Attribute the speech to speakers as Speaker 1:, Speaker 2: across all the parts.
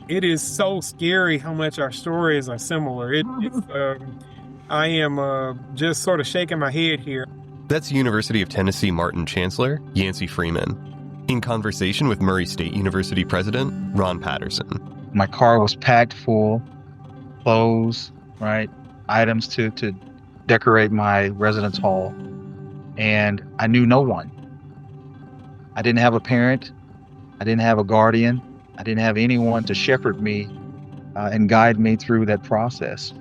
Speaker 1: It is so scary how much our stories are similar. I am just sort of shaking my head here.
Speaker 2: That's University of Tennessee Martin Chancellor Yancy Freeman, in conversation with Murray State University President Ron Patterson.
Speaker 3: My car was packed full, clothes, right, items to decorate my residence hall, and I knew no one. I didn't have a parent. I didn't have a guardian. I didn't have anyone to shepherd me and guide me through that process.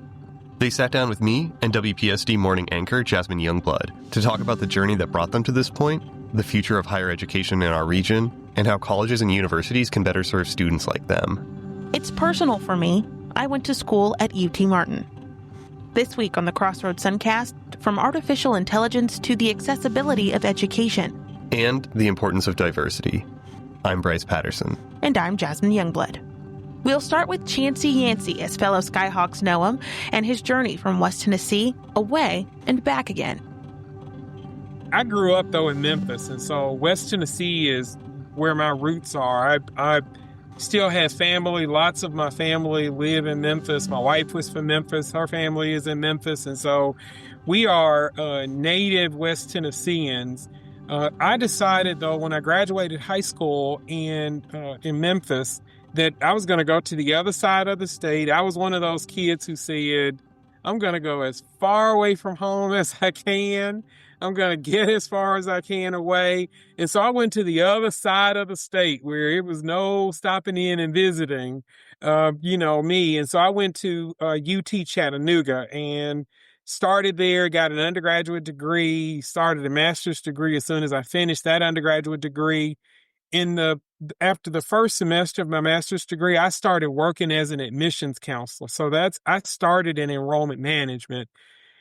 Speaker 2: They sat down with me and WPSD morning anchor Jasmine Youngblood to talk about the journey that brought them to this point, the future of higher education in our region, and how colleges and universities can better serve students like them.
Speaker 4: It's personal for me. I went to school at UT Martin. This week on the Crossroads Suncast, from artificial intelligence to the accessibility of education.
Speaker 2: And the importance of diversity. I'm Bryce Patterson.
Speaker 4: And I'm Jasmine Youngblood. We'll start with Chancey Yancy, as fellow Skyhawks know him, and his journey from West Tennessee, away, and back again.
Speaker 1: I grew up, though, in Memphis, and so West Tennessee is where my roots are. I still have family. Lots of my family live in Memphis. My wife was from Memphis. Her family is in Memphis, and so we are native West Tennesseans. I decided, though, when I graduated high school in Memphis, that I was going to go to the other side of the state. I was one of those kids who said, I'm going to go as far away from home as I can. I'm going to get as far as I can away. And so I went to the other side of the state where it was no stopping in and visiting, me. And so I went to UT Chattanooga and started there, got an undergraduate degree, started a master's degree as soon as I finished that undergraduate degree. After the first semester of my master's degree, I started working as an admissions counselor. So I started in enrollment management,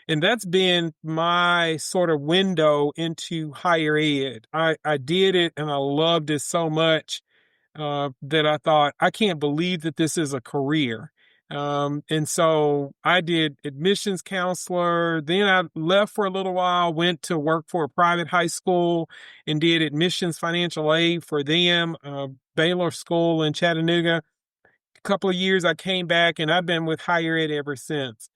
Speaker 1: and that's been my sort of window into higher ed. I did it and I loved it so much that I thought, I can't believe that this is a career. And so I did admissions counselor. Then I left for a little while, went to work for a private high school and did admissions financial aid for them, Baylor School in Chattanooga. A couple of years I came back and I've been with higher ed ever since.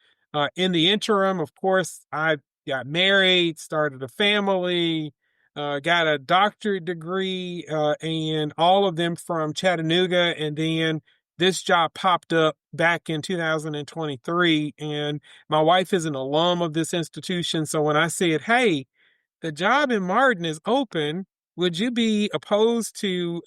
Speaker 1: In the interim, of course, I got married, started a family, got a doctorate degree, and all of them from Chattanooga. And then this job popped up back in 2023, and my wife is an alum of this institution. So when I said, hey, the job in Martin is open, would you be opposed to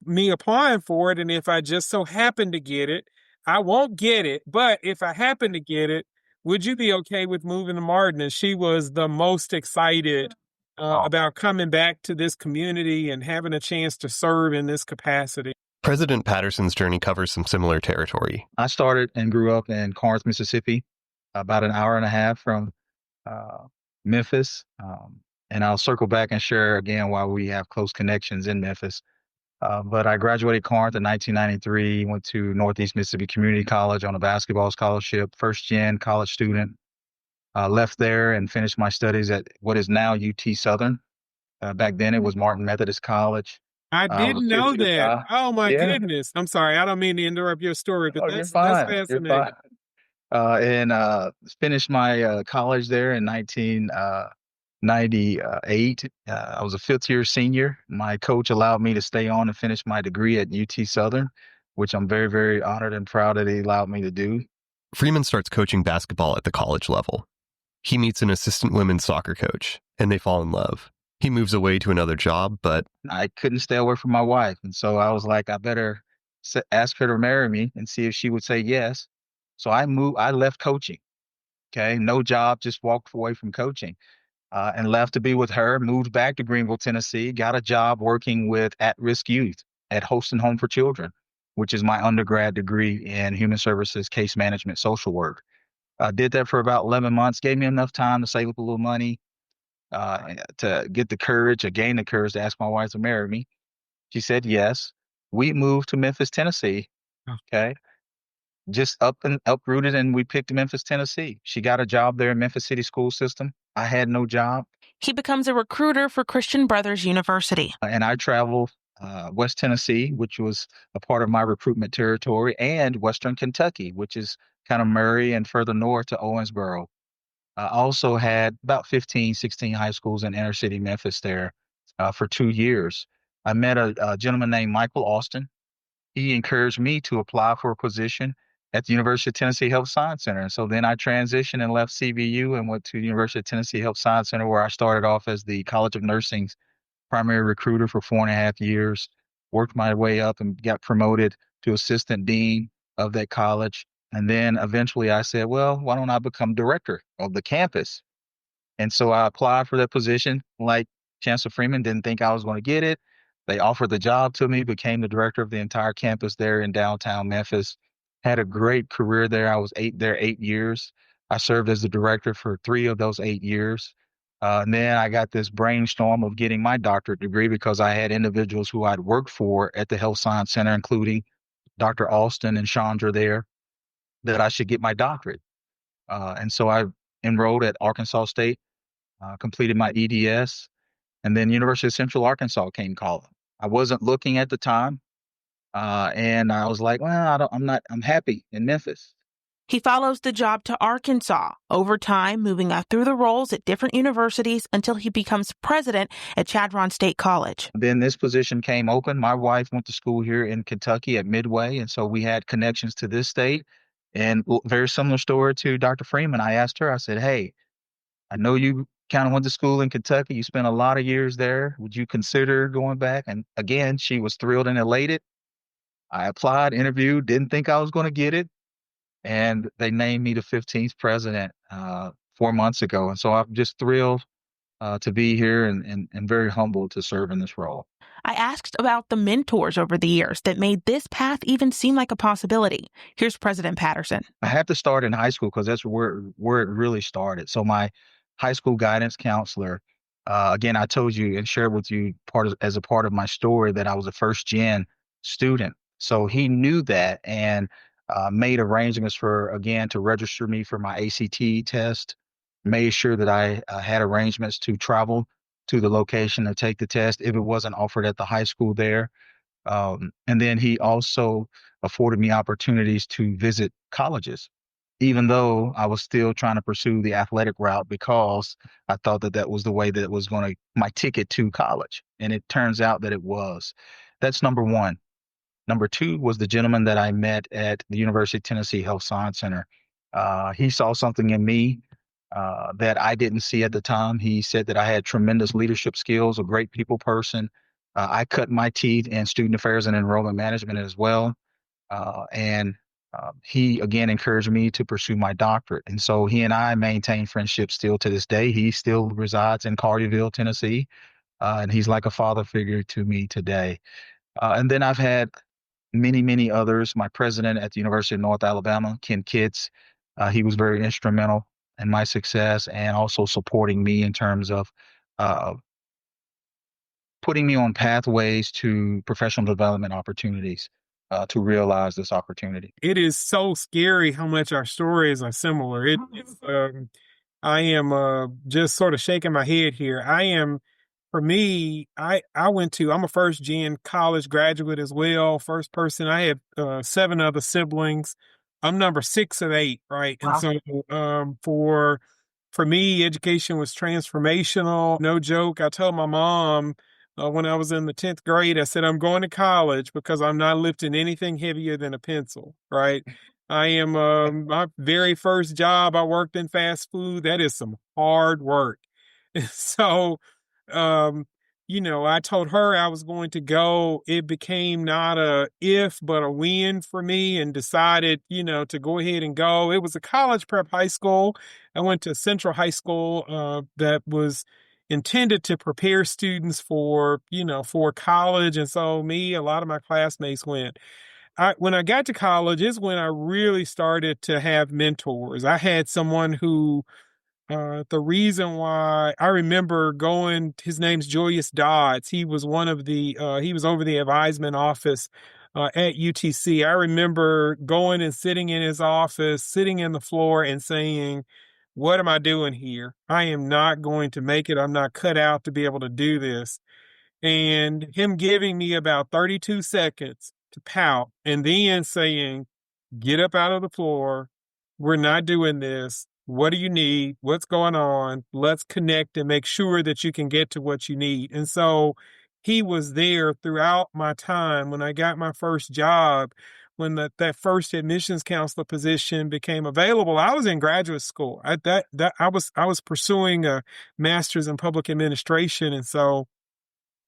Speaker 1: me applying for it? And if I just so happen to get it, I won't get it, but if I happen to get it, would you be okay with moving to Martin? And she was the most excited about coming back to this community and having a chance to serve in this capacity.
Speaker 2: President Patterson's journey covers some similar territory.
Speaker 3: I started and grew up in Corinth, Mississippi, about an hour and a half from Memphis. And I'll circle back and share again why we have close connections in Memphis. But I graduated Corinth in 1993, went to Northeast Mississippi Community College on a basketball scholarship, first-gen college student. Left there and finished my studies at what is now UT Southern. Back then it was Martin Methodist College.
Speaker 1: I didn't know that. Oh, my goodness. I'm sorry. I don't mean to interrupt your story, but that's fascinating.
Speaker 3: You're fine. And finished my college there in 1998. I was a fifth-year senior. My coach allowed me to stay on and finish my degree at UT Southern, which I'm very, very honored and proud that he allowed me to do.
Speaker 2: Freeman starts coaching basketball at the college level. He meets an assistant women's soccer coach, and they fall in love. He moves away to another job, but
Speaker 3: I couldn't stay away from my wife. And so I was like, I better ask her to marry me and see if she would say yes. So I left coaching. Okay. No job, just walked away from coaching and left to be with her, moved back to Greenville, Tennessee, got a job working with at-risk youth at Host and Home for Children, which is my undergrad degree in human services, case management, social work. I did that for about 11 months, gave me enough time to save up a little money, to gain the courage to ask my wife to marry me. She said yes. We moved to Memphis, Tennessee. Okay. Just uprooted, and we picked Memphis, Tennessee. She got a job there in Memphis City School System. I had no job.
Speaker 4: He becomes a recruiter for Christian Brothers University.
Speaker 3: And I traveled West Tennessee, which was a part of my recruitment territory, and Western Kentucky, which is kind of Murray and further north to Owensboro. I also had about 15, 16 high schools in inner city Memphis there for 2 years. I met a gentleman named Michael Austin. He encouraged me to apply for a position at the University of Tennessee Health Science Center. And so then I transitioned and left CVU and went to the University of Tennessee Health Science Center, where I started off as the College of Nursing's primary recruiter for 4.5 years, worked my way up and got promoted to assistant dean of that college. And then eventually I said, well, why don't I become director of the campus? And so I applied for that position. Like Chancellor Freeman, didn't think I was going to get it. They offered the job to me, became the director of the entire campus there in downtown Memphis. Had a great career there. I was there 8 years. I served as the director for 3 of those 8 years. And then I got this brainstorm of getting my doctorate degree because I had individuals who I'd worked for at the Health Science Center, including Dr. Alston and Chandra there, that I should get my doctorate. And so I enrolled at Arkansas State, completed my EDS, and then University of Central Arkansas came calling. I wasn't looking at the time, and I was like, well, I'm happy in Memphis.
Speaker 4: He follows the job to Arkansas, over time moving up through the roles at different universities until he becomes president at Chadron State College.
Speaker 3: Then this position came open. My wife went to school here in Kentucky at Midway, and so we had connections to this state. And very similar story to Dr. Freeman. I asked her, I said, hey, I know you kind of went to school in Kentucky. You spent a lot of years there. Would you consider going back? And again, she was thrilled and elated. I applied, interviewed, didn't think I was going to get it. And they named me the 15th president 4 months ago. And so I'm just thrilled to be here and very humbled to serve in this role.
Speaker 4: I asked about the mentors over the years that made this path even seem like a possibility. Here's President Patterson.
Speaker 3: I have to start in high school because that's where it really started. So my high school guidance counselor, again, I told you and shared with you as a part of my story that I was a first gen student. So he knew that and made arrangements to register me for my ACT test, made sure that I had arrangements to travel to the location to take the test if it wasn't offered at the high school there. And then he also afforded me opportunities to visit colleges, even though I was still trying to pursue the athletic route because I thought that was the way that it was my ticket to college. And it turns out that it was. That's number one. Number two was the gentleman that I met at the University of Tennessee Health Science Center. He saw something in me that I didn't see at the time. He said that I had tremendous leadership skills, a great people person. I cut my teeth in student affairs and enrollment management as well. And he, again, encouraged me to pursue my doctorate. And so he and I maintain friendship still to this day. He still resides in Carterville, Tennessee, and he's like a father figure to me today. And then I've had many, many others. My president at the University of North Alabama, Ken Kitts, he was very instrumental in my success and also supporting me in terms of putting me on pathways to professional development opportunities to realize this opportunity.
Speaker 1: It is so scary how much our stories are similar. I am just sort of shaking my head here. For me, I'm a first gen college graduate as well. First person, I have 7 other siblings. I'm number 6 of 8, right?
Speaker 4: Wow.
Speaker 1: And so for me, education was transformational. No joke. I told my mom when I was in the 10th grade, I said, I'm going to college because I'm not lifting anything heavier than a pencil, right? I am my very first job, I worked in fast food. That is some hard work. So I told her I was going to go. It became not a if, but a when for me, and decided, to go ahead and go. It was a college prep high school. I went to Central High School that was intended to prepare students for college. And so a lot of my classmates went. When I got to college is when I really started to have mentors. I had someone who the reason why I remember going, his name's Julius Dodds. He was he was over the advisement office at UTC. I remember going and sitting in his office, sitting in the floor and saying, what am I doing here? I am not going to make it. I'm not cut out to be able to do this. and him giving me about 32 seconds to pout and then saying, get up out of the floor. We're not doing this. What do you need? What's going on? Let's connect and make sure that you can get to what you need. And so he was there throughout my time when I got my first job, when that first admissions counselor position became available. I was in graduate school. I was pursuing a master's in public administration. And so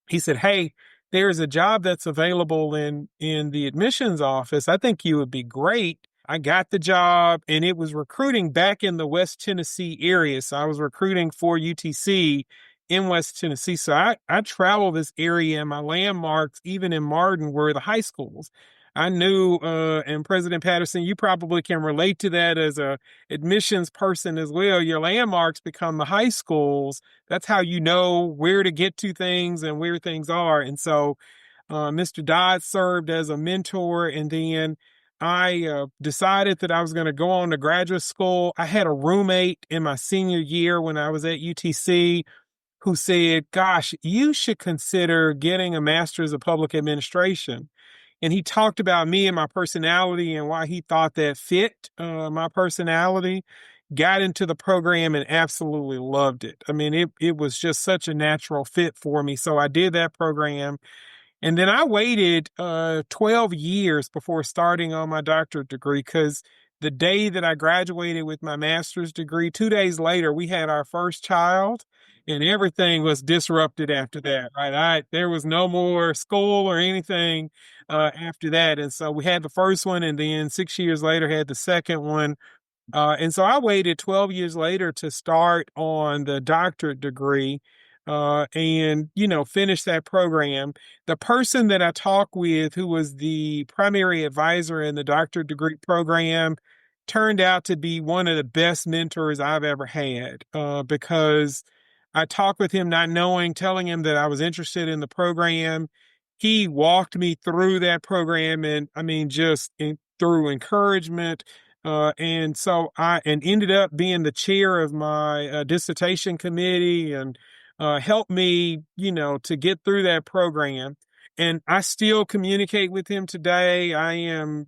Speaker 1: he said, hey, there's a job that's available in the admissions office. I think you would be great. I got the job, and it was recruiting back in the West Tennessee area. So I was recruiting for UTC in West Tennessee. So I travel this area, and my landmarks, even in Martin, were the high schools. I knew, and President Patterson, you probably can relate to that as a admissions person as well. Your landmarks become the high schools. That's how you know where to get to things and where things are. And so Mr. Dodd served as a mentor, and then I decided that I was going to go on to graduate school. I had a roommate in my senior year when I was at UTC who said, gosh, you should consider getting a master's of public administration. And he talked about me and my personality and why he thought that fit my personality. Got into the program and absolutely loved it. I mean, it was just such a natural fit for me. So I did that program. And then I waited 12 years before starting on my doctorate degree, because the day that I graduated with my master's degree, 2 days later, we had our first child, and everything was disrupted after that, right? There was no more school or anything after that. And so we had the first one, and then 6 years later had the second one. And so I waited 12 years later to start on the doctorate degree and, finish that program. The person that I talked with, who was the primary advisor in the doctorate degree program, turned out to be one of the best mentors I've ever had because I talked with him not knowing, telling him that I was interested in the program. He walked me through that program, and I mean, through encouragement. And so I ended up being the chair of my dissertation committee, and helped me, to get through that program. And I still communicate with him today.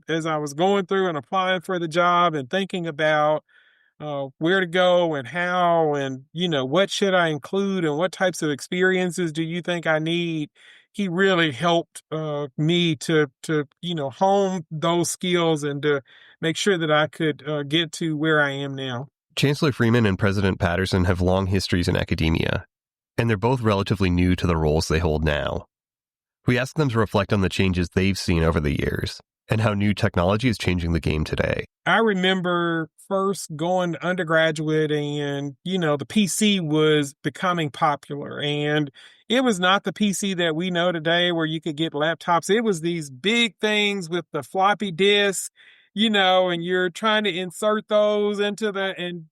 Speaker 1: As I was going through and applying for the job and thinking about where to go and how, and, what should I include and what types of experiences do you think I need? He really helped me to hone those skills and to make sure that I could get to where I am now.
Speaker 2: Chancellor Freeman and President Patterson have long histories in academia, and they're both relatively new to the roles they hold now. We ask them to reflect on the changes they've seen over the years and how new technology is changing the game today.
Speaker 1: I remember first going to undergraduate, and, the PC was becoming popular, and it was not the PC that we know today where you could get laptops. It was these big things with the floppy disk, and you're trying to insert those into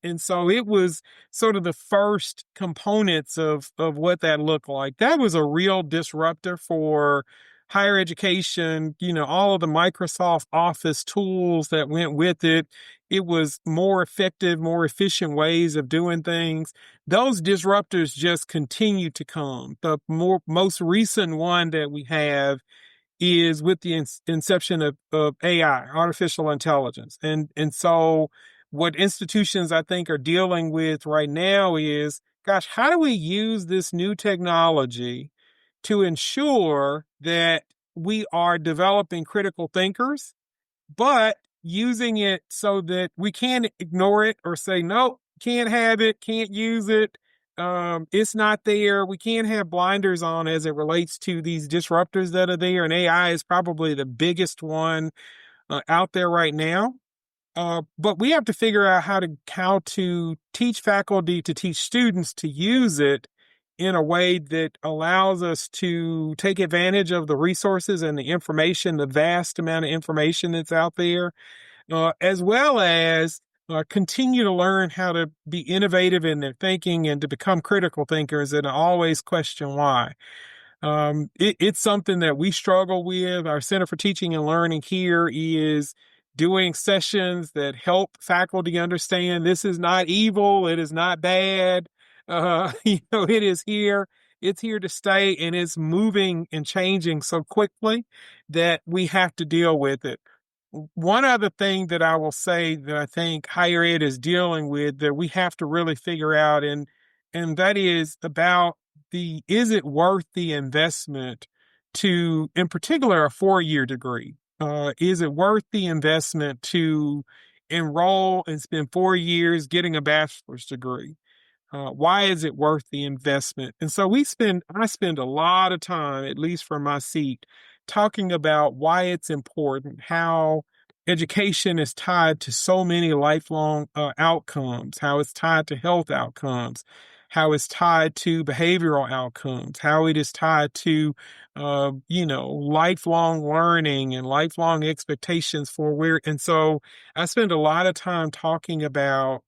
Speaker 1: and so it was sort of the first components of what that looked like. That was a real disruptor for higher education, all of the Microsoft Office tools that went with it. It was more effective, more efficient ways of doing things. Those disruptors just continue to come. The most recent one that we have is with the inception of AI, artificial intelligence. And so what institutions I think are dealing with right now is, gosh, how do we use this new technology to ensure that we are developing critical thinkers, but using it so that we can't ignore it or say, no, can't have it, can't use it. It's not there. We can't have blinders on as it relates to these disruptors that are there. And AI is probably the biggest one out there right now. But we have to figure out how to teach faculty to teach students to use it in a way that allows us to take advantage of the resources and the information, the vast amount of information that's out there, as well as continue to learn how to be innovative in their thinking and to become critical thinkers and always question why. It's something that we struggle with. Our Center for Teaching and Learning here is doing sessions that help faculty understand this is not evil. It is not bad. It is here. it's here to stay, and it's moving and changing so quickly that we have to deal with it. One other thing that I will say that I think higher ed is dealing with that we have to really figure out, and that is about is it worth the investment to, in particular, a 4-year degree? Is it worth the investment to enroll and spend 4 years getting a bachelor's degree? Why is it worth the investment? And so I spend a lot of time, at least from my seat, talking about why it's important, how education is tied to so many lifelong outcomes, how it's tied to health outcomes, how it's tied to behavioral outcomes, how it is tied to, lifelong learning and lifelong expectations for where. And so I spend a lot of time talking about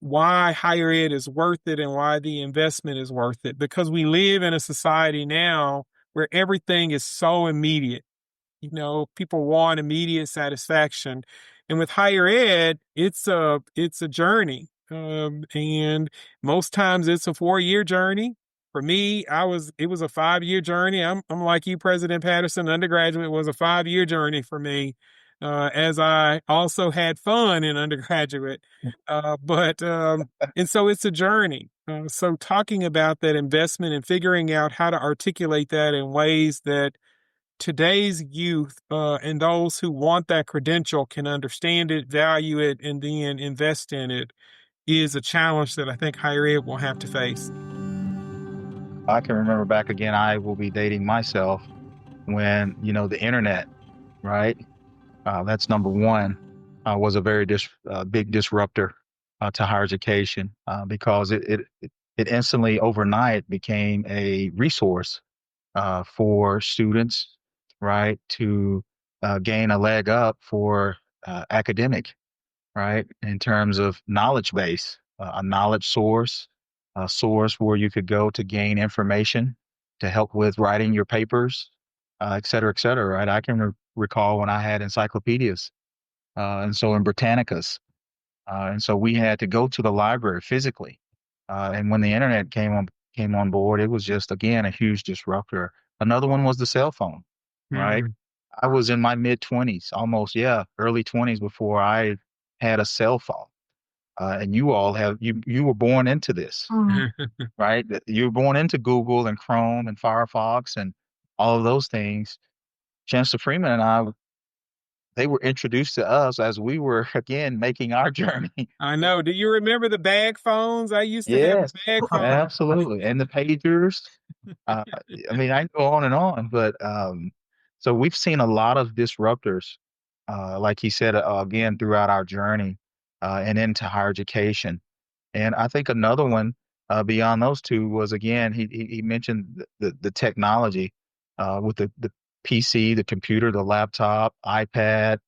Speaker 1: why higher ed is worth it and why the investment is worth it, because we live in a society now where everything is so immediate. People want immediate satisfaction, and with higher ed, it's a journey, and most times it's a 4-year journey. For me, it was a 5-year journey. I'm like you, President Patterson. Undergraduate was a 5-year journey for me, as I also had fun in undergraduate. But and so it's a journey. So talking about that investment and figuring out how to articulate that in ways that today's youth and those who want that credential can understand it, value it, and then invest in it is a challenge that I think higher ed will have to face.
Speaker 3: I can remember back again, I will be dating myself when, the internet, right? That's number one, was a very big disruptor to higher education because it instantly overnight became a resource for students, right, to gain a leg up for academic, right, in terms of knowledge base, a knowledge source, a source where you could go to gain information to help with writing your papers, et cetera, right? I can recall when I had encyclopedias, and so in Britannicas, and so we had to go to the library physically. And when the internet came on board, it was just again a huge disruptor. Another one was the cell phone, right?
Speaker 1: Mhm.
Speaker 3: I was in my mid-20s, almost, yeah, early 20s before I had a cell phone. And you were born into this, right? You were born into Google and Chrome and Firefox and all of those things. Chancellor Freeman and I, they were introduced to us as we were again making our journey.
Speaker 1: I know. Do you remember the bag phones? I used to have a
Speaker 3: Yes,
Speaker 1: bag phone.
Speaker 3: absolutely. And the pagers. Uh, I mean, I go on and on, but so we've seen a lot of disruptors, like he said, again, throughout our journey and into higher education. And I think another one beyond those two was, again, he mentioned the technology with the PC, the computer, the laptop, iPad.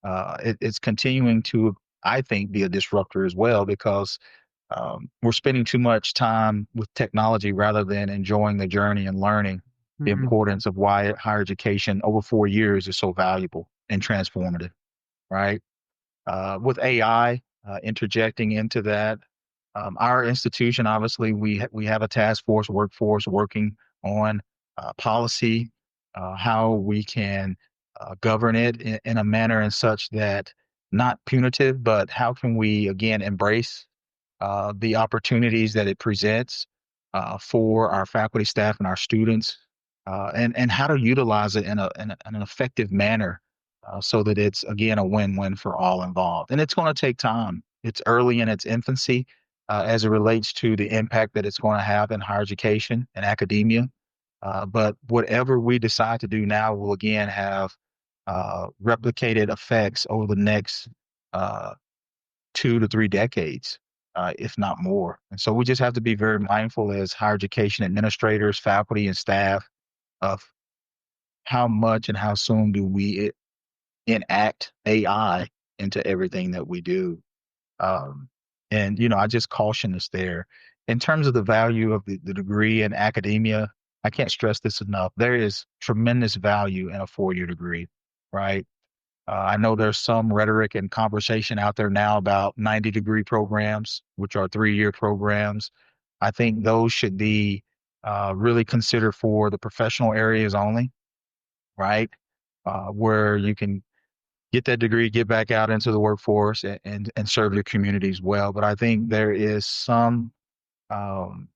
Speaker 3: It's continuing to, I think, be a disruptor as well because we're spending too much time with technology rather than enjoying the journey and learning the
Speaker 1: Mhm.
Speaker 3: importance of why higher education over 4 years is so valuable and transformative, right? With AI interjecting into that, our institution, obviously, we have a task force workforce working on policy, how we can govern it in a manner and such that not punitive, but how can we again embrace the opportunities that it presents for our faculty, staff, and our students, and how to utilize it in an effective manner so that it's, again, a win-win for all involved. And it's going to take time. It's early in its infancy as it relates to the impact that it's going to have in higher education and academia. But whatever we decide to do now will, again, have replicated effects over the next 2 to 3 decades, if not more. And so we just have to be very mindful as higher education administrators, faculty, and staff of how much and how soon do we enact AI into everything that we do. Um, and, I just caution us there. In terms of the value of the degree in academia, I can't stress this enough. There is tremendous value in a 4-year degree, right? I know there's some rhetoric and conversation out there now about 90-degree programs, which are 3-year programs. I think those should be really considered for the professional areas only, right? Where you can get that degree, get back out into the workforce and serve your communities well. But I think there is some um,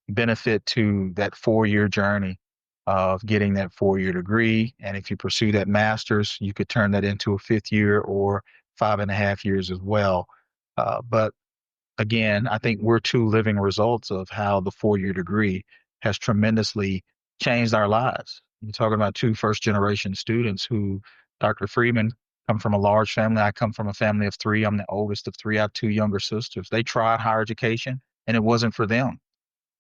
Speaker 3: benefit to that 4-year journey of getting that 4-year degree. And if you pursue that master's, you could turn that into a 5th year or 5.5 years as well. But again, I think we're two living results of how the 4-year degree has tremendously changed our lives. You're talking about two first generation students who, Dr. Freeman, come from a large family. I come from a family of three. I'm the oldest of three. I have two younger sisters. They tried higher education and it wasn't for them.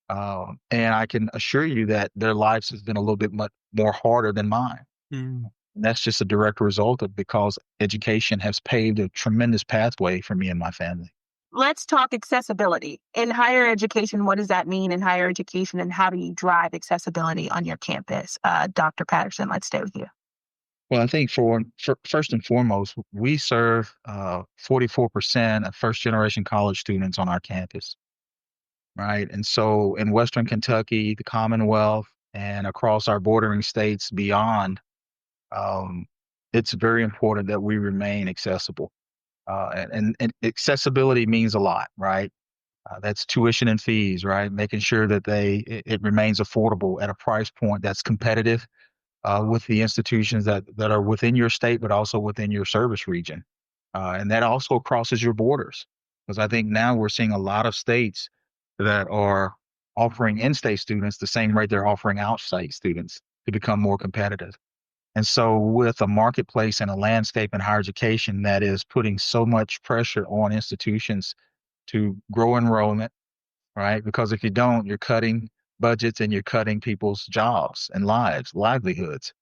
Speaker 3: And I can assure you that their lives has been a little bit much more harder than mine.
Speaker 1: Mm.
Speaker 3: And that's just a direct result of because education has paved a tremendous pathway for me and my family.
Speaker 4: Let's talk accessibility. In higher education, what does that mean in higher education, and how do you drive accessibility on your campus? Dr. Patterson, let's stay with you.
Speaker 3: Well, I think for first and foremost, we serve 44% of first generation college students on our campus, right? And so in Western Kentucky, the Commonwealth, and across our bordering states beyond, um, it's very important that we remain accessible. And accessibility means a lot, right? That's tuition and fees, right? Making sure that it remains affordable at a price point that's competitive with the institutions that are within your state, but also within your service region. And that also crosses your borders. Because I think now we're seeing a lot of states that are offering in-state students the same rate they're offering out-state students to become more competitive. And so with a marketplace and a landscape in higher education that is putting so much pressure on institutions to grow enrollment, right? Because if you don't, you're cutting budgets and you're cutting people's jobs and livelihoods.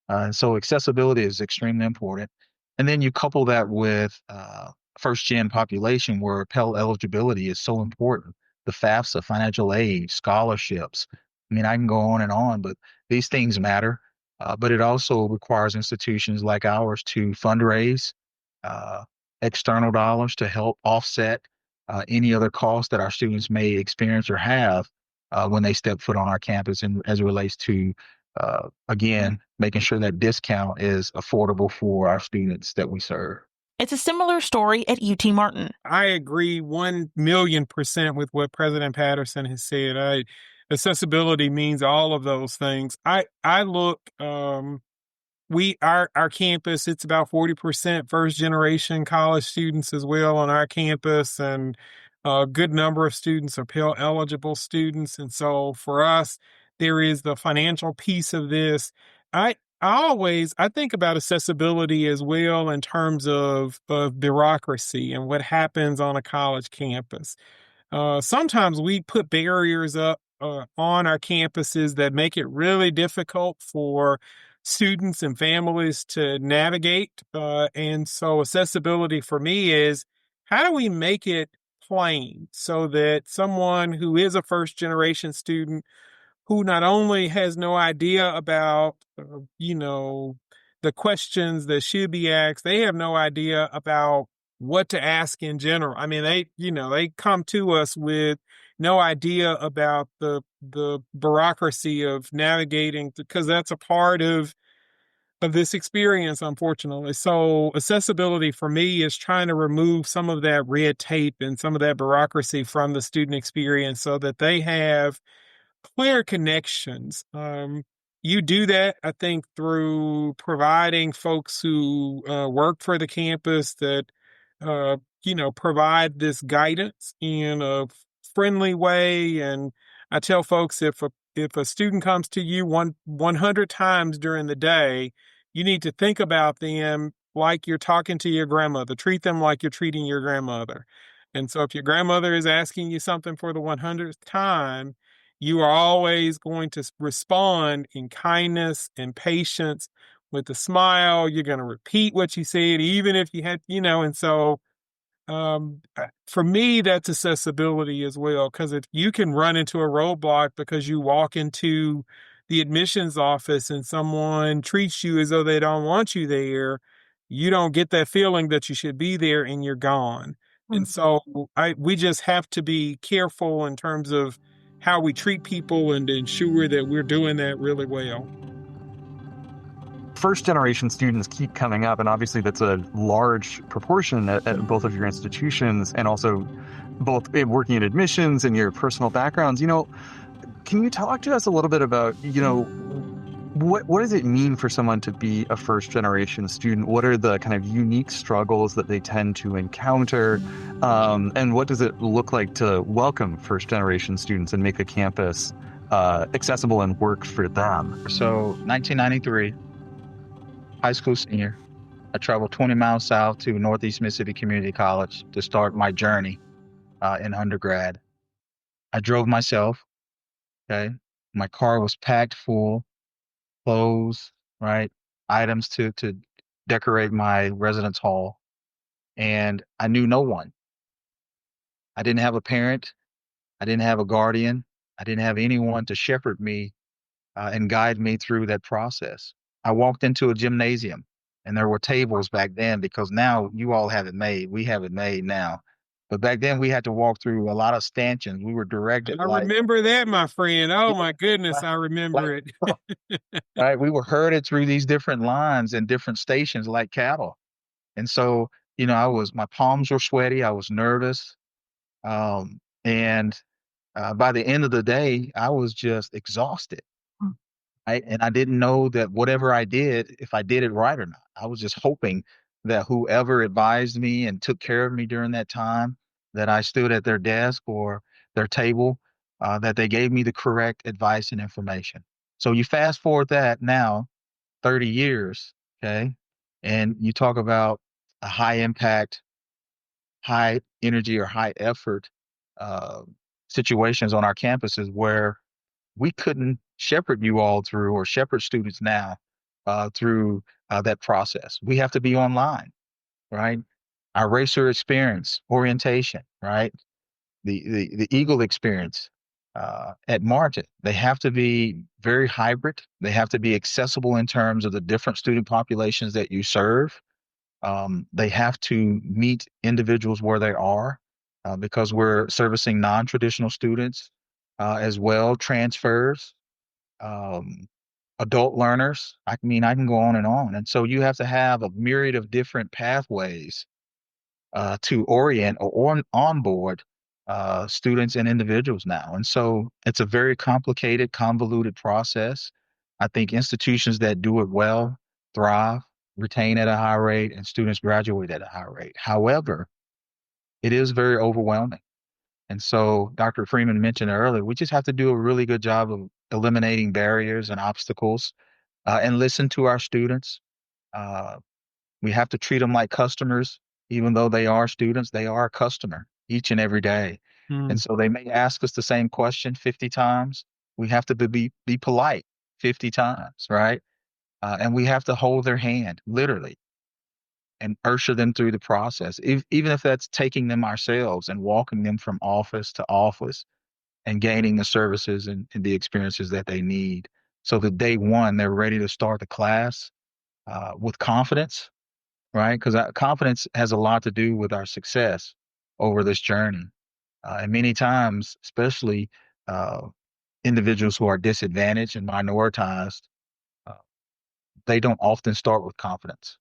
Speaker 3: And so accessibility is extremely important. And then you couple that with first gen population where Pell eligibility is so important. The FAFSA, financial aid, scholarships. I mean, I can go on, but these things matter. But it also requires institutions like ours to fundraise uh, external dollars to help offset any other costs that our students may experience or have when they step foot on our campus, and as it relates to again, making sure that discount is affordable for our students that we serve.
Speaker 4: It's a similar story at UT Martin.
Speaker 1: I agree 1,000,000% with what President Patterson has said. Accessibility means all of those things. I look, our campus, it's about 40% first generation college students as well on our campus, and a good number of students are Pell eligible students. And so for us, there is the financial piece of this. I think about accessibility as well in terms of bureaucracy and what happens on a college campus. Sometimes we put barriers up on our campuses that make it really difficult for students and families to navigate. And so accessibility for me is, how do we make it plain so that someone who is a first generation student who not only has no idea about, the questions that should be asked, they have no idea about what to ask in general. I mean, they come to us with no idea about the bureaucracy of navigating, because that's a part of this experience, unfortunately. So accessibility for me is trying to remove some of that red tape and some of that bureaucracy from the student experience so that they have clear connections. You do that, I think, through providing folks who work for the campus that, provide this guidance in a friendly way. And I tell folks, if a student comes to you 100 times during the day, you need to think about them like you're talking to your grandmother. Treat them like you're treating your grandmother. And so if your grandmother is asking you something for the 100th time, you are always going to respond in kindness and patience with a smile. You're going to repeat what you said, even if you had, and so for me, that's accessibility as well. Because if you can run into a roadblock because you walk into the admissions office and someone treats you as though they don't want you there, you don't get that feeling that you should be there and you're gone. And so we just have to be careful in terms of how we treat people and to ensure that we're doing that really well.
Speaker 5: First generation students keep coming up, and obviously that's a large proportion at both of your institutions, and also both working in admissions and your personal backgrounds. Can you talk to us a little bit about, what does it mean for someone to be a first generation student? What are the kind of unique struggles that they tend to encounter? And what does it look like to welcome first generation students and make the campus accessible and work for them?
Speaker 3: So 1993, high school senior, I traveled 20 miles south to Northeast Mississippi Community College to start my journey in undergrad. I drove myself. Okay. My car was packed full, clothes, right? Items to decorate my residence hall. And I knew no one. I didn't have a parent. I didn't have a guardian. I didn't have anyone to shepherd me and guide me through that process. I walked into a gymnasium and there were tables back then, because now you all have it made. We have it made now. But back then we had to walk through a lot of stanchions. We were directed.
Speaker 1: I remember that, my friend. Oh my goodness, I
Speaker 3: like,
Speaker 1: remember it.
Speaker 3: right. We were herded through these different lines and different stations like cattle. And so, my palms were sweaty. I was nervous. And by the end of the day, I was just exhausted. Right. And I didn't know that whatever I did, if I did it right or not. I was just hoping that whoever advised me and took care of me during that time, that I stood at their desk or their table, that they gave me the correct advice and information. So you fast forward that now, 30 years, okay, and you talk about a high impact, high energy or high effort uh, situations on our campuses where we couldn't shepherd you all through, or shepherd students now through that process. We have to be online, right? Our racer experience, orientation, right? The Eagle experience at Martin, they have to be very hybrid. They have to be accessible in terms of the different student populations that you serve. They have to meet individuals where they are, because we're servicing non-traditional students as well, transfers, um, adult learners. I can go on and on. And so you have to have a myriad of different pathways to orient or onboard students and individuals now. And so it's a very complicated, convoluted process. I think institutions that do it well thrive, retain at a high rate, and students graduate at a high rate. However, it is very overwhelming. And so Dr. Freeman mentioned earlier, we just have to do a really good job of eliminating barriers and obstacles and listen to our students. Uh, we have to treat them like customers, even though they are students, they are a customer each and every day.
Speaker 1: Mm.
Speaker 3: And so they may ask us the same question 50 times. We have to be polite 50 times, right? And we have to hold their hand, literally, and usher them through the process, even if that's taking them ourselves and walking them from office to office and gaining the services and the experiences that they need. So that day one, they're ready to start the class with confidence, right? Because confidence has a lot to do with our success over this journey. And many times, especially uh, individuals who are disadvantaged and minoritized, uh, they don't often start with confidence.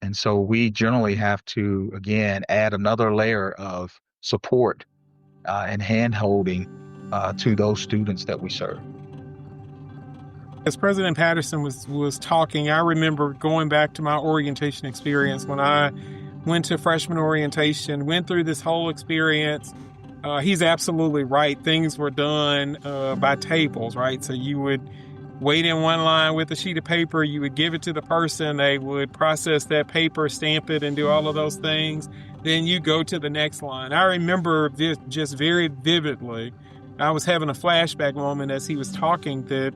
Speaker 3: And so we generally have to, again, add another layer of support and hand holding to those students that we serve.
Speaker 1: As President Patterson was talking, I remember going back to my orientation experience when I went to freshman orientation, went through this whole experience. He's absolutely right. Things were done by tables, right? So you would wait in one line with a sheet of paper. You would give it to the person. They would process that paper, stamp it, and do all of those things. Then you go to the next line. I remember this just very vividly. I was having a flashback moment as he was talking that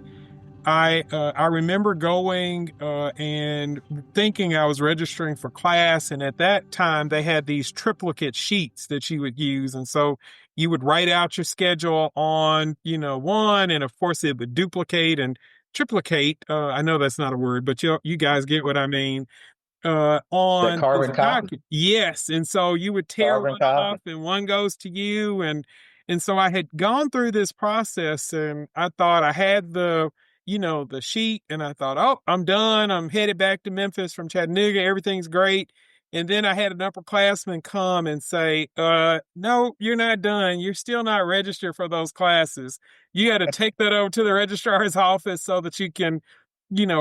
Speaker 1: I remember going and thinking I was registering for class. And at that time, they had these triplicate sheets that you would use. And so you would write out your schedule on, one, and of course it would duplicate and triplicate. I know that's not a word, but you guys get what I mean. On
Speaker 3: that carbon copy.
Speaker 1: Yes. And so you would tear
Speaker 3: carbon
Speaker 1: one
Speaker 3: copy.
Speaker 1: off and one goes to you. And And so I had gone through this process and I thought I had the sheet, and I thought, oh, I'm done. I'm headed back to Memphis from Chattanooga. Everything's great. And then I had an upperclassman come and say, no, you're not done. You're still not registered for those classes. You got to take that over to the registrar's office so that you can,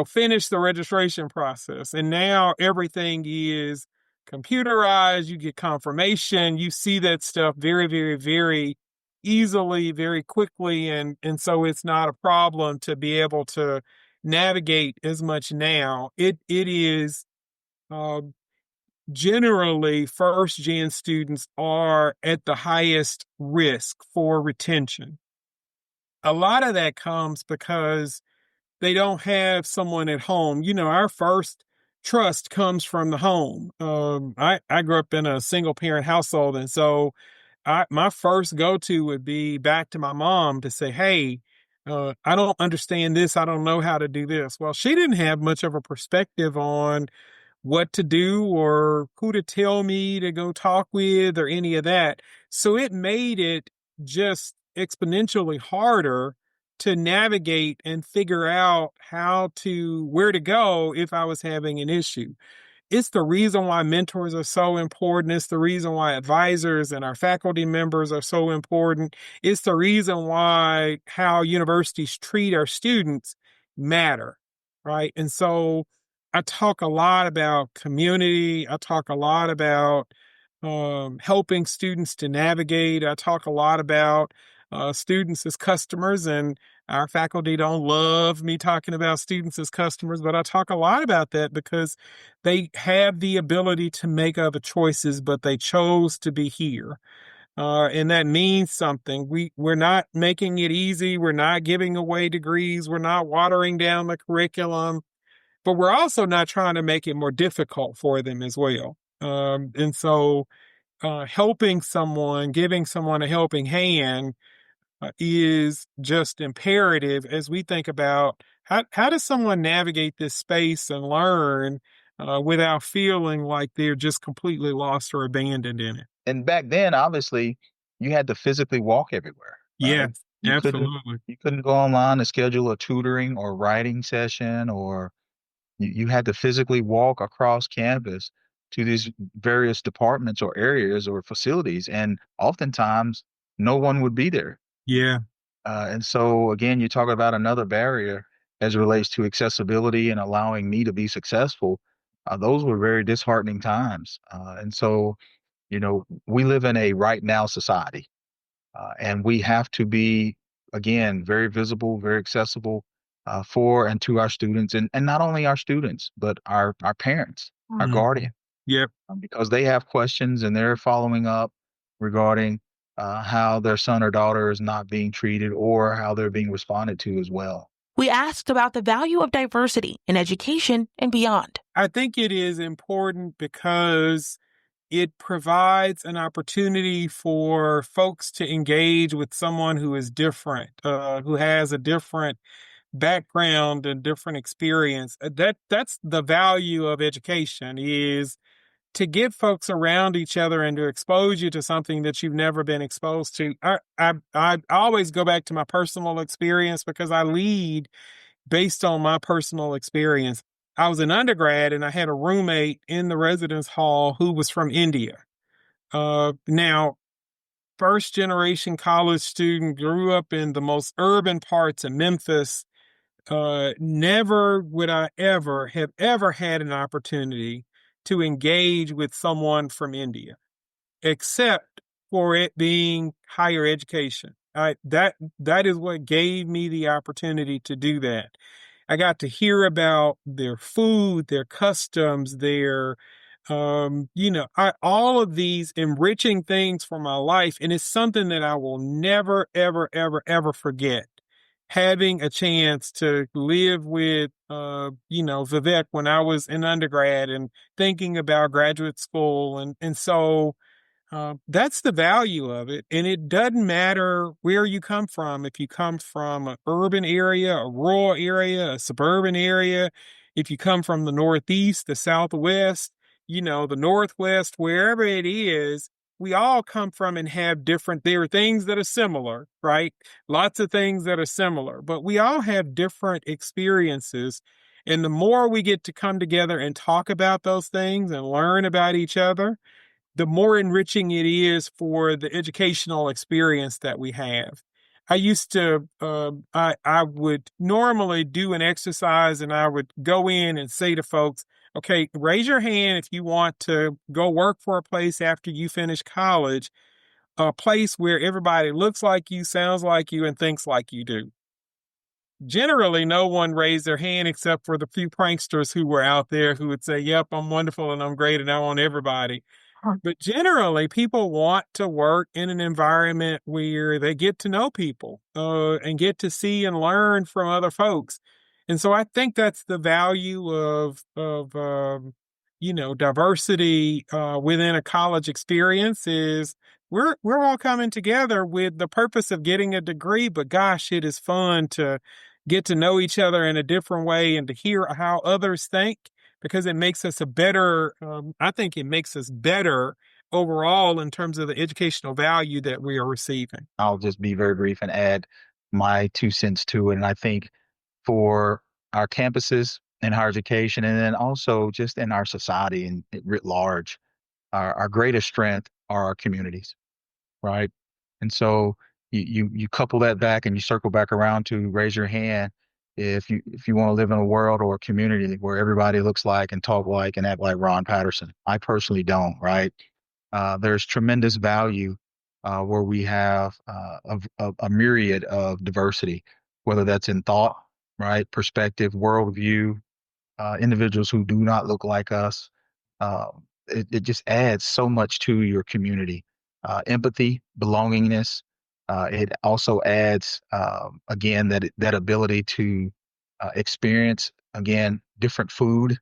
Speaker 1: finish the registration process. And now everything is computerized. You get confirmation. You see that stuff very, very, very easily, very quickly. And so it's not a problem to be able to navigate as much now. It is, generally, first gen students are at the highest risk for retention. A lot of that comes because they don't have someone at home. Our first trust comes from the home. I grew up in a single parent household. And so my first go-to would be back to my mom to say, hey, I don't understand this. I don't know how to do this. Well, she didn't have much of a perspective on what to do or who to tell me to go talk with or any of that. So it made it just exponentially harder to navigate and figure out where to go if I was having an issue. It's the reason why mentors are so important. It's the reason why advisors and our faculty members are so important. It's the reason why how universities treat our students matter, right? And so I talk a lot about community. I talk a lot about helping students to navigate. I talk a lot about students as customers, and our faculty don't love me talking about students as customers, but I talk a lot about that because they have the ability to make other choices, but they chose to be here. And that means something. We're not making it easy. We're not giving away degrees. We're not watering down the curriculum, but we're also not trying to make it more difficult for them as well. And so helping someone, giving someone a helping hand is just imperative as we think about how does someone navigate this space and learn without feeling like they're just completely lost or abandoned in it.
Speaker 3: And back then, obviously, you had to physically walk everywhere, right?
Speaker 1: Yes,
Speaker 3: You couldn't
Speaker 1: absolutely.
Speaker 3: you couldn't go online and schedule a tutoring or writing session, or you had to physically walk across campus to these various departments or areas or facilities, and oftentimes no one would be there.
Speaker 1: Yeah,
Speaker 3: And so again, you talk about another barrier as it relates to accessibility and allowing me to be successful. Those were very disheartening times. And so, we live in a right now society, and we have to be, again, very visible, very accessible for and to our students, and not only our students, but our parents, our
Speaker 1: Mhm.
Speaker 3: guardian,
Speaker 1: Yep.
Speaker 3: because they have questions and they're following up regarding how their son or daughter is not being treated or how they're being responded to as well.
Speaker 4: We asked about the value of diversity in education and beyond.
Speaker 1: I think it is important because it provides an opportunity for folks to engage with someone who is different, who has a different background and different experience. That's the value of education, is to get folks around each other and to expose you to something that you've never been exposed to. I always go back to my personal experience because I lead based on my personal experience. I was an undergrad and I had a roommate in the residence hall who was from India. Now, first generation college student, grew up in the most urban parts of Memphis. Never would I ever have ever had an opportunity to engage with someone from India, except for it being higher education. That is what gave me the opportunity to do that. I got to hear about their food, their customs, their all of these enriching things for my life, and it's something that I will never, ever, ever, ever forget. Having a chance to live with, Vivek when I was in undergrad and thinking about graduate school. And so that's the value of it. And it doesn't matter where you come from. If you come from an urban area, a rural area, a suburban area, if you come from the Northeast, the Southwest, the Northwest, wherever it is, we all come from and have different, there are things that are similar, right? Lots of things that are similar, but we all have different experiences. And the more we get to come together and talk about those things and learn about each other, the more enriching it is for the educational experience that we have. I used to, I would normally do an exercise and I would go in and say to folks, okay, raise your hand if you want to go work for a place after you finish college, a place where everybody looks like you, sounds like you, and thinks like you do. Generally, no one raised their hand except for the few pranksters who were out there who would say, yep, I'm wonderful and I'm great and I want everybody. But generally, people want to work in an environment where they get to know people and get to see and learn from other folks. And so I think that's the value of diversity within a college experience is we're all coming together with the purpose of getting a degree. But gosh, it is fun to get to know each other in a different way and to hear how others think, because it makes us I think it makes us better overall in terms of the educational value that we are receiving.
Speaker 3: I'll just be very brief and add my 2 cents to it. And I think for our campuses in higher education, and then also just in our society and writ large, our greatest strength are our communities, right? And so you couple that back and you circle back around to raise your hand if you want to live in a world or a community where everybody looks like and talk like and act like Ron Patterson. I personally don't, right? There's tremendous value where we have a myriad of diversity, whether that's in thought, right, perspective, worldview, individuals who do not look like us. Uh, it just adds so much to your community. Empathy, belongingness. It also adds, again, that ability to experience, again, different food.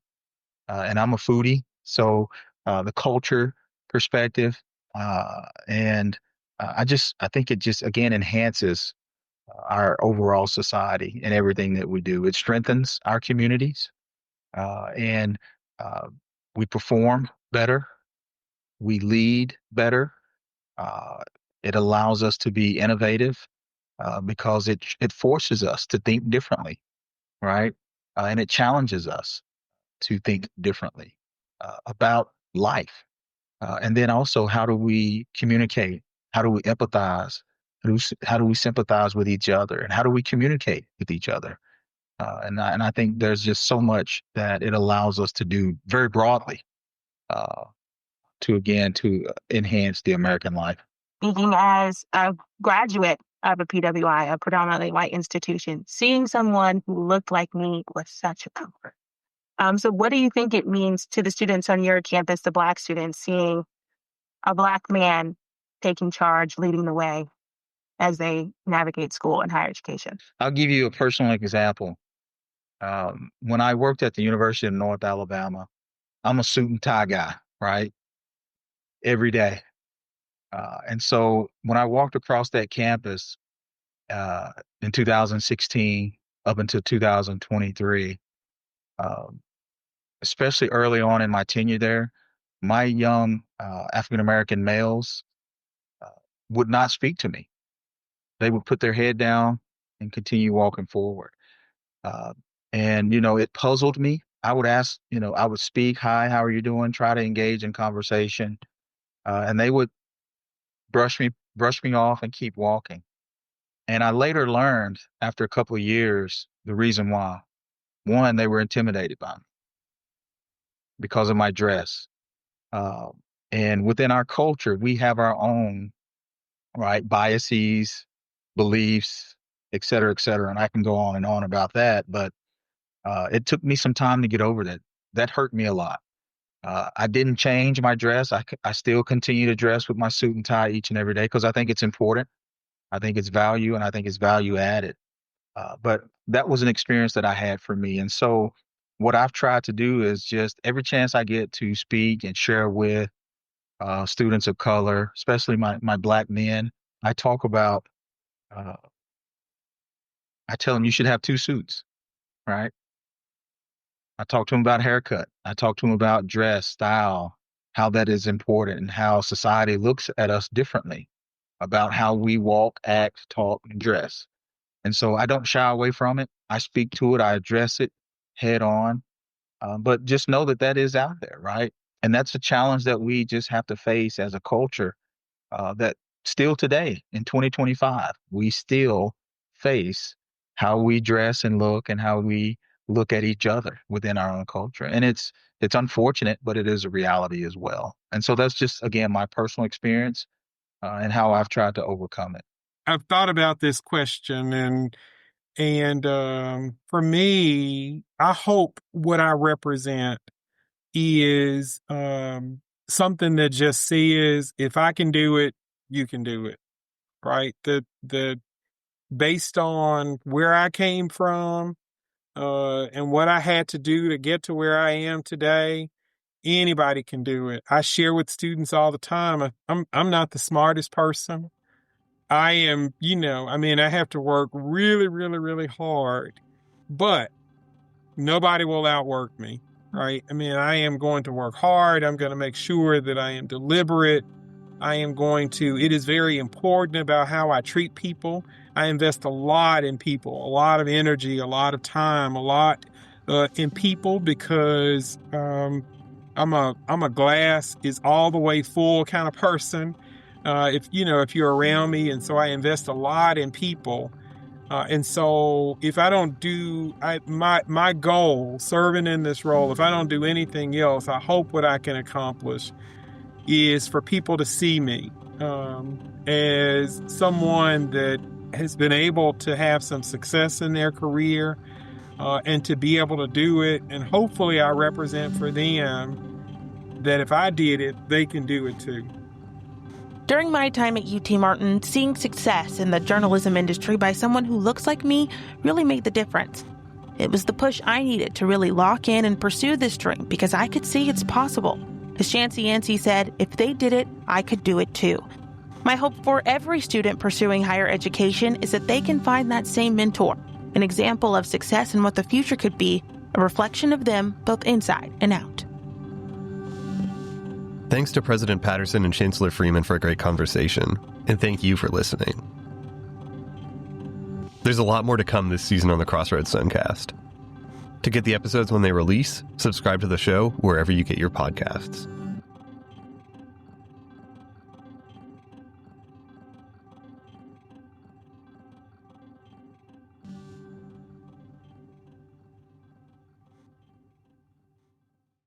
Speaker 3: And I'm a foodie, so the culture perspective, and I think it just again enhances our overall society and everything that we do. It strengthens our communities, and uh, we perform better, we lead better. Uh, it allows us to be innovative because it forces us to think differently, right? And it challenges us to think differently about life. And then also, how do we communicate? How do we empathize? How do we sympathize with each other? And how do we communicate with each other? And I think there's just so much that it allows us to do very broadly uh, to enhance the American life.
Speaker 6: Speaking as a graduate of a PWI, a predominantly white institution, seeing someone who looked like me was such a comfort. So what do you think it means to the students on your campus, the Black students, seeing a Black man taking charge, leading the way as they navigate school and higher education?
Speaker 3: I'll give you a personal example. When I worked at the University of North Alabama, I'm a suit and tie guy, right? Every day. And so when I walked across that campus in 2016 up until 2023, um, especially early on in my tenure there, my young African American males uh, would not speak to me. They would put their head down and continue walking forward. Uh, and, it puzzled me. I would ask, I would speak, hi, how are you doing? Try to engage in conversation. And they would brush me off and keep walking. And I later learned after a couple of years the reason why. One, they were intimidated by me because of my dress. Uh, and within our culture, we have our own right biases, beliefs, et cetera, et cetera. And I can go on and on about that, but it took me some time to get over that. That hurt me a lot. I didn't change my dress. I still continue to dress with my suit and tie each and every day because I think it's important. I think it's value and I think it's value added. But that was an experience that I had for me. And so what I've tried to do is just every chance I get to speak and share with students of color, especially my Black men, I talk about, uh, I tell them you should have two suits, right? I talk to them about haircut. I talk to them about dress, style, how that is important and how society looks at us differently about how we walk, act, talk, and dress. And so I don't shy away from it. I speak to it. I address it head on. But just know that that is out there, right? And that's a challenge that we just have to face as a culture, that still today in 2025, we still face how we dress and look and how we look at each other within our own culture. And it's unfortunate, but it is a reality as well. And so that's just, again, my personal experience, and how I've tried to overcome it.
Speaker 1: I've thought about this question, and for me, I hope what I represent is something that just says, if I can do it, you can do it, right? The based on where I came from, and what I had to do to get to where I am today, anybody can do it. I share with students all the time. I'm not the smartest person. I am, I have to work really, really, really hard, but nobody will outwork me, right? I am going to work hard. I'm going to make sure that I am deliberate. It is very important about how I treat people. I invest a lot in people, a lot of energy, a lot of time, a lot in people, because I'm a glass is all the way full kind of person. If you're around me, and so I invest a lot in people. And so if I don't do my goal, serving in this role, if I don't do anything else, I hope what I can accomplish is for people to see me as someone that has been able to have some success in their career, and to be able to do it. And hopefully I represent for them that if I did it, they can do it too.
Speaker 4: During my time at UT Martin, seeing success in the journalism industry by someone who looks like me really made the difference. It was the push I needed to really lock in and pursue this dream, because I could see it's possible. As Chancellor Yancy said, if they did it, I could do it too. My hope for every student pursuing higher education is that they can find that same mentor, an example of success and what the future could be, a reflection of them both inside and out.
Speaker 2: Thanks to President Patterson and Chancellor Freeman for a great conversation, and thank you for listening. There's a lot more to come this season on the Crossroads Suncast. To get the episodes when they release, subscribe to the show wherever you get your podcasts.